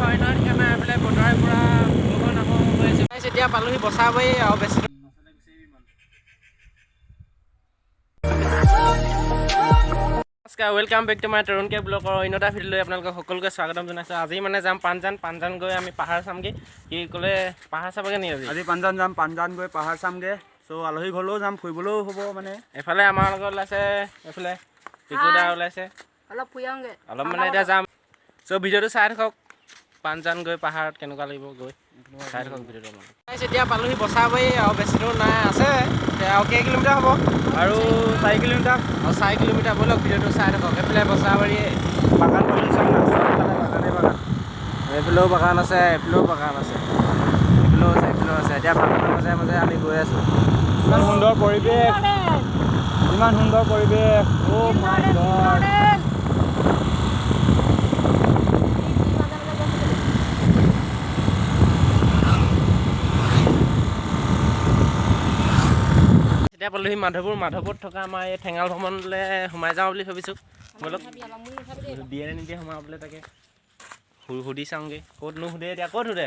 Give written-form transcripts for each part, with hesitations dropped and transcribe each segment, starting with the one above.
হয় নহয় সেইকাৰণে এইফালে বতৰে পূৰা বৰষুণ আকৌ হৈ আছে। এতিয়া পালোহি বচাবই আৰু বেছি নমস্কাৰ, ৱেলকাম বেক টু মাই তৰুণ কে ব্লগৰ অন্য এটা ভিডিঅ'লৈ আপোনালোকক সকলোকে স্বাগতম জনাইছোঁ। আজি মানে যাম পাঞ্জান গৈ আমি পাহাৰ চামগৈ। কি ক'লে পাহাৰ চাবগৈ নি আজি পাঞ্জান যাম, পাঞ্জান গৈ পাহাৰ চামগৈ। চ' আলহী ঘৰলৈও যাম, ফুৰিবলৈও হ'ব। মানে এফালে আমাৰ লগত ওলাইছে, এইফালে টিকুদা ওলাইছে, অলপ মানে এতিয়া যাম। চ' ভিডিঅ'টো চাই থাকক, পাঞ্জান গৈ পাহাৰত কেনেকুৱা লাগিব গৈ চাই থাকক ভিডিঅ'টো। মানে এতিয়া পালোহি বচাবই আৰু বেছি দূৰ নাই, আছে আৰু কেই কিলোমিটাৰ হ'ব আৰু 4 কিলোমিটাৰ। আৰু 4 কিলোমিটাৰ ব'লক ভিডিঅ'টো চাই থাকক। এইফালে বচাবাৰী বাগান পালোহি, চাওক না, বাগানেই বাগান। এইফালেও বাগান আছে, এইফালেও বাগান আছে, এইফালেও আছে, এইফালেও আছে। এতিয়া বাগানৰ মাজে মাজে আমি গৈ আছোঁ। ইমান সুন্দৰ পৰিৱেশ, ইমান সুন্দৰ পৰিৱেশ। অ' মাই গড। এতিয়া পালোহি মাধৱপুৰত থকা আমাৰ এই ঠেঙাল ভ্ৰমণলৈ সোমাই যাওঁ বুলি ভাবিছোঁ। ব'লক দিয়ে নে নিদিয়ে সোমাবলৈ তাকে সুধি চাওঁগৈ। ক'তনো সোধে এতিয়া, ক'ত সোধে?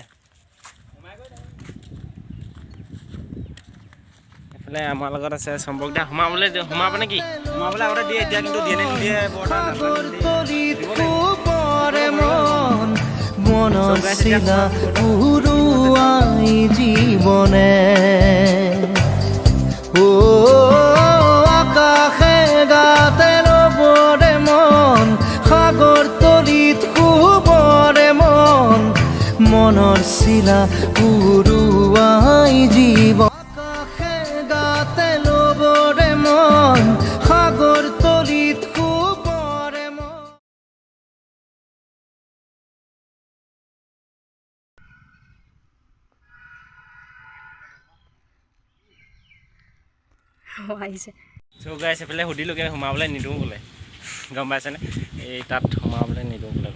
এইফালে আমাৰ লগত আছে চম্পক দা। সোমাব নে কি? সোমাবলৈ আগতে দিয়ে, এতিয়া কিন্তু দিয়ে নে নিদিয়ে জীবনে আকাশে গাতে লবৰে মন, সাগৰ তলিত শুবৰে মন, মনৰ চিলা উৰুৱাই জীবন। আকাশে গাতে লবৰে মন, সাগৰ তলিত শুবৰে মন। চ' গাইছ এইফালে সুধিলোঁগৈ, সোমাবলৈ নিদিওঁ বোলে, গম পাইছেনে? এই তাত সোমাবলৈ নিদিওঁ বোলে।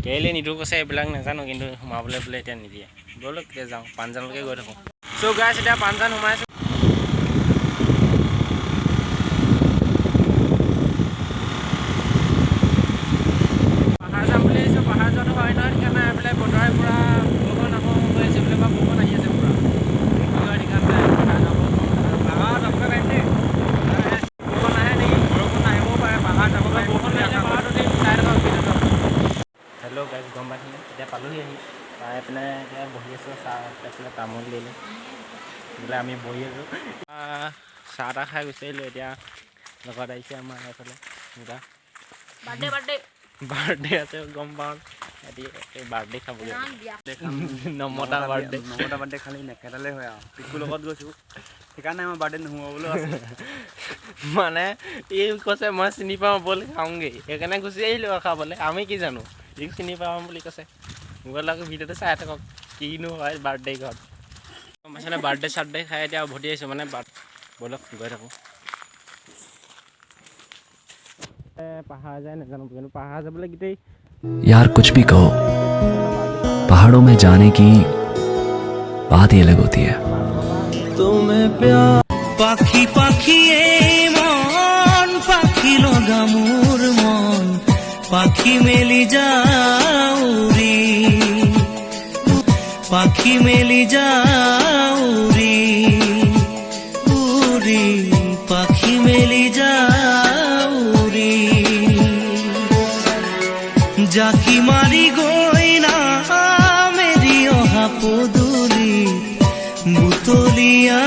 কেলৈ নিদিওঁ কৈছে এইবিলাক নাজানো, কিন্তু সোমাবলৈ বোলে এতিয়া নিদিয়ে। ব'লক এতিয়া যাওঁ, পাঞ্জানলৈকে গৈ থাকোঁ। চ' গাইছ এতিয়া পাঞ্জান সোমাইছোঁ। পাহাৰ যাম বুলি আহিছোঁ, পাহাৰ যোৱাটো হয় নহয় সেইকাৰণে এইফালে বতৰে পূৰা বৰষুণ আকৌ হৈ আছে, এইফালে পৰা বৰষুণ আহি আছে পূৰা। হেল্ল' গাইজ, গম পাইছিলে এতিয়া পালোহি আহি পাই পেলাই এতিয়া বহি আছোঁ। চাহ এইফালে তামোল দিলে বোলে আমি বহি আছোঁ। চাহ তাহ খাই বিচাৰিলোঁ। এতিয়া লগত আহিছে আমাৰ এইফালে দুটা বাৰ্থডে আছে, গম পাওঁ। সিহঁতি এই বাৰ্থডে খাবলৈ নমতা বাৰ্থডে খালি নেখেতালে হয় আৰু পিকুৰ লগত গৈছোঁ, সেইকাৰণে আমাৰ বাৰ্থডে নোহোমাবলৈও আছে। মানে এই কৈছে মই চিনি পাওঁ ব'ল খাওঁগৈ, সেইকাৰণে গুচি আহিলোঁ আৰু খাবলৈ। আমি কি জানো ই চিনি পাওঁ বুলি কৈছে। মোবাইল আকৌ ভিডিঅ'টো চাই থাকক, কিনো হয় বাৰ্থডে ঘৰত। গম পাইছেনে? বাৰ্থডে খাই এতিয়া উভতি আহিছোঁ। মানে ব'লক গৈ থাকোঁ। পাহাৰ যায় নাজানো, কিন্তু পাহাৰ যাবলৈ গোটেই यार कुछ भी कहो, पहाड़ों में जाने की बात ही अलग होती है। तुम्हें प्यार পাখি পাখি এই মন, পাখি লগা মোৰ মন, পাখি মেলি যাউৰি, পাখি মেলি যাউৰি, উৰি পাখি মেলি যাউৰি, জাকি মাৰি গৈ না মেৰি অহা পদূলি বুটলিয়া